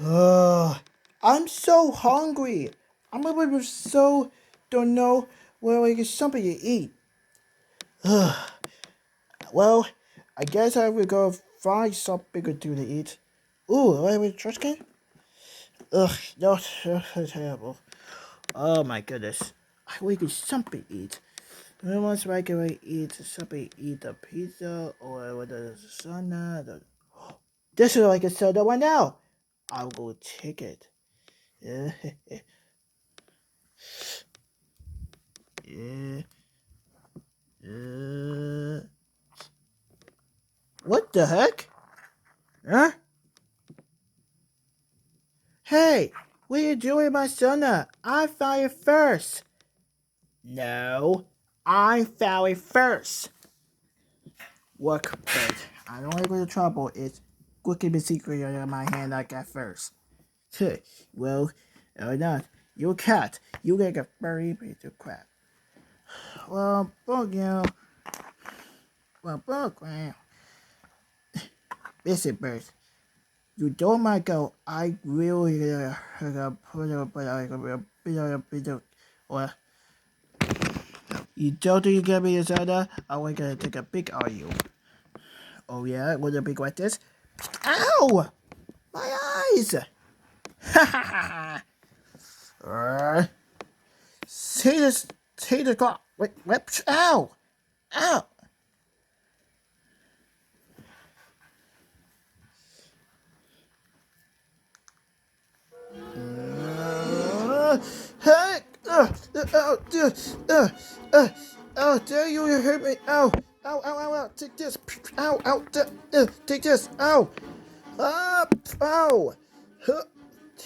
Ugh, I'm so hungry. I'm so don't know where I get something to eat. Ugh. Well, I guess I will go find something to do to eat. Ooh, I have a trash can? Ugh, no, that's terrible. Oh my goodness. I will get something to eat. Once I can eat something, eat a pizza or with a sauna. This is like a soda one now. I'll go take it. Yeah. Yeah. What the heck? Huh? Hey, what are you doing, my son? I found it first. No, I found it first. Work, but I don't have any trouble. It's cooking the secret in my hand I got first. Well, or not. You cat. You like a furry piece of crap. Well, bug you. Well, bug, man. Listen, bird. You don't mind go. I really put up a bit of or you don't think you get me a soda? I'm gonna take a big on you. Oh yeah, with a big like this. Ow! My eyes! Ha ha ha! See the clock. Wait, wait, ow! Ow! Heck! Oh, dare you hurt me! Ow! Ow! Ow! Ow! Ow! Take this! Ow! Ow! Take this! Ow! Ah! Ow!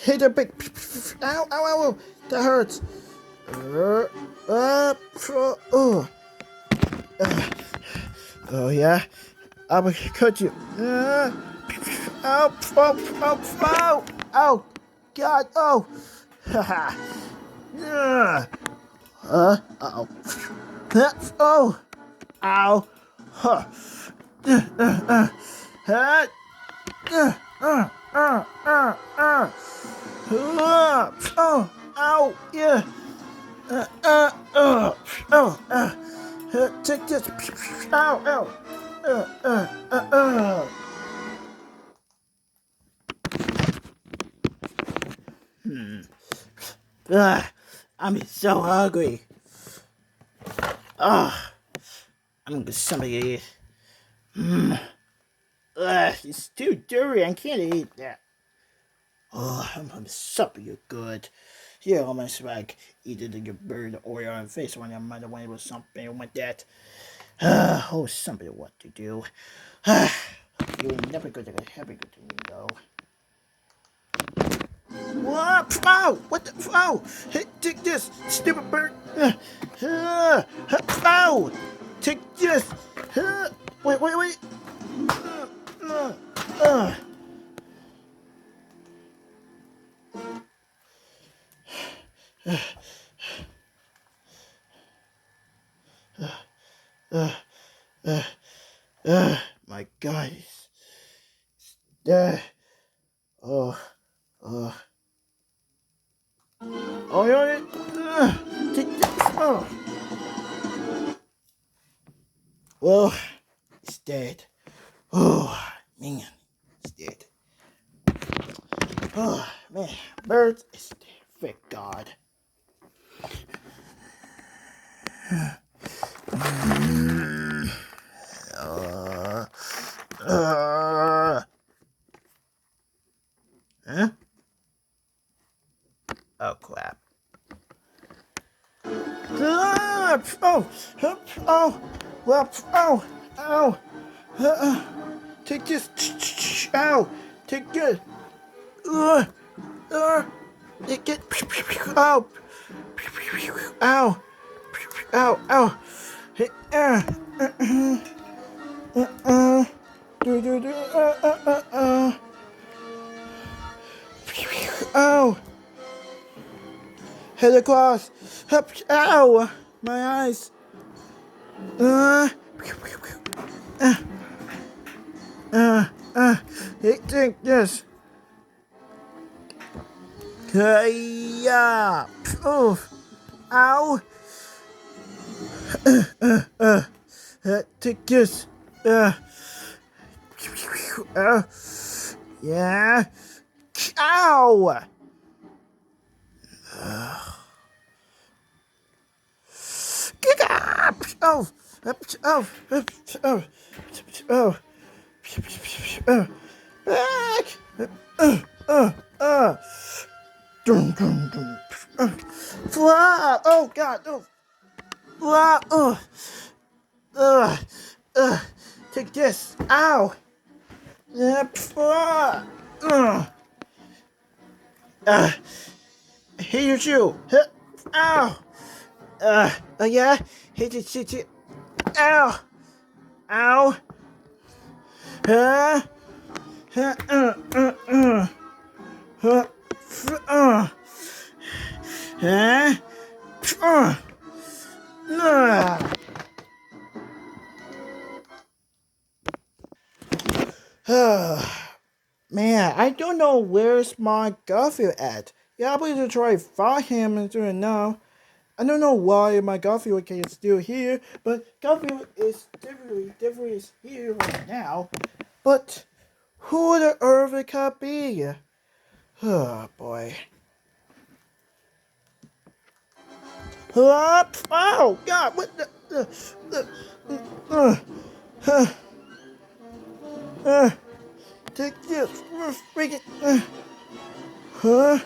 Hit a big! Ow! Ow! Ow! That hurts! Oh! Oh yeah! I will cut you! Ow! Ow! Ow! Ow! Ow! God! Oh! Haha! Uh-oh. Oh! Ow! Huh. Uh, Oh! Ow! Yeah! Take this! Ow! Ow! Uh, uh, uh, uh. I'm so hungry. Ah, I'm gonna get something to eat. It's too dirty. I can't eat that. Oh, I'm something good. Yeah, almost like either your bird or your own face when I might have went with something like that. Oh, something what to do. You're never going to have a good to me though. What? Ow! What the? Ow! Hey, take this, stupid bird! Ow! Take this! Wait! Uh, uh, uh, uh, my God. Uh, oh, oh, oh, yeah, take this. Oh. Well, it's dead. Oh, man, it's dead. Oh, man, birds is dead. Thank God. Huh? Oh, crap. Oh, well, ow. Take this. Ow. Take this. Uh, uh, take it. Ow. Ow. Ow. Hey, do. Ow. Head across. Ow. My eyes. Uh, hey, take this. Yeah. Oh. Ow. Take this. Uh, yeah. Ow. Oh. Oh. Oh. Oh. Oh. Back. Uh. Dum, dum, dum. Fly. Oh God. Oh. Fly. Uh. Take this. Ow. Fly. Hit your shoe. Ow. Yeah. Hit it. Ow. Ow. Huh? Huh? Huh? Man, I don't know where's my Garfield at. Yeah, I'm going to try to find him and do it now. I don't know why my Garfield is still here, but Garfield is definitely is here right now. But who the earth it could be? Oh boy. Oh God! What the? Uh, uh, uh, take this! Freaking! Huh?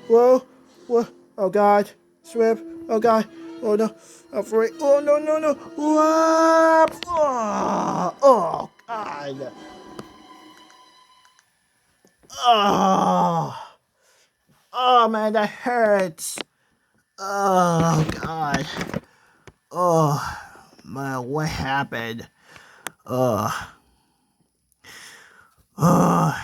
Whoa! Whoa! Oh God! Swim! Oh God! Oh no! I'm afraid! Oh no! No! No! Whoa! Oh God! Oh! Oh man, that hurts! Oh God! Oh man, what happened? Oh! Oh!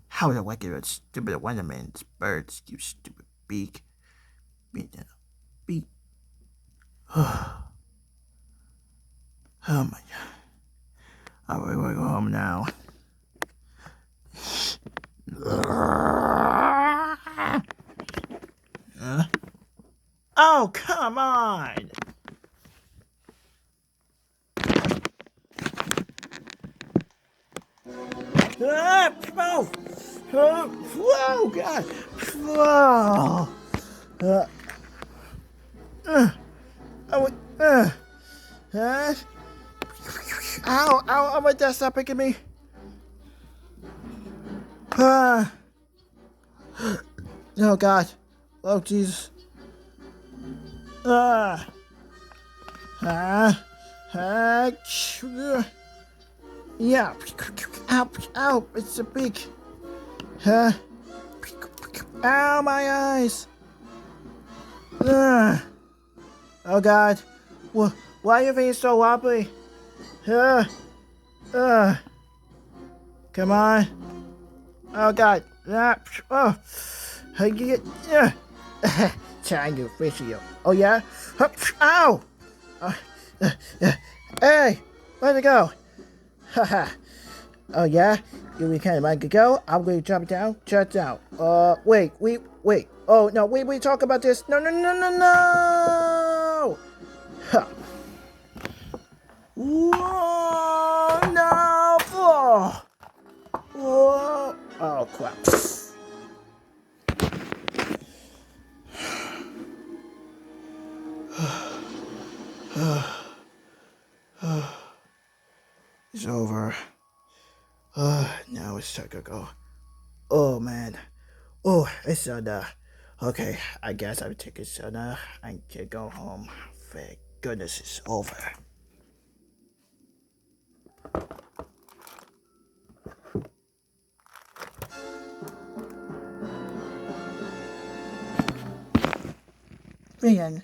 How the wicked stupid Wonderman's birds, you stupid beak. Beak. Beak. Oh my God. I really want to go home now. Oh, come on! Oh, whoa, God! Whoa! Oh, ow, ow, oh my God, stop picking me. Oh God. Oh Jesus. Ah. Ah. Ah. Yeah. Ow. Ow. It's a big. Ow, my eyes. Ah. Oh God. Why are you being so wobbly? Ah. Ah. Come on. Oh God. Ah. Oh. How you get? Yeah. Trying to fish you. Oh yeah. Ow. Hey, let it go. Haha. Oh yeah? You kind of like to go? I'm going to jump down. Shut down. Wait. Oh no, we talk about this. No. Huh. Whoa, no. Whoa. Oh crap. It's over. Now it's time to go. Oh man. Oh, it's soda. Okay, I guess I'll take a soda and can go home. Thank goodness it's over. The end.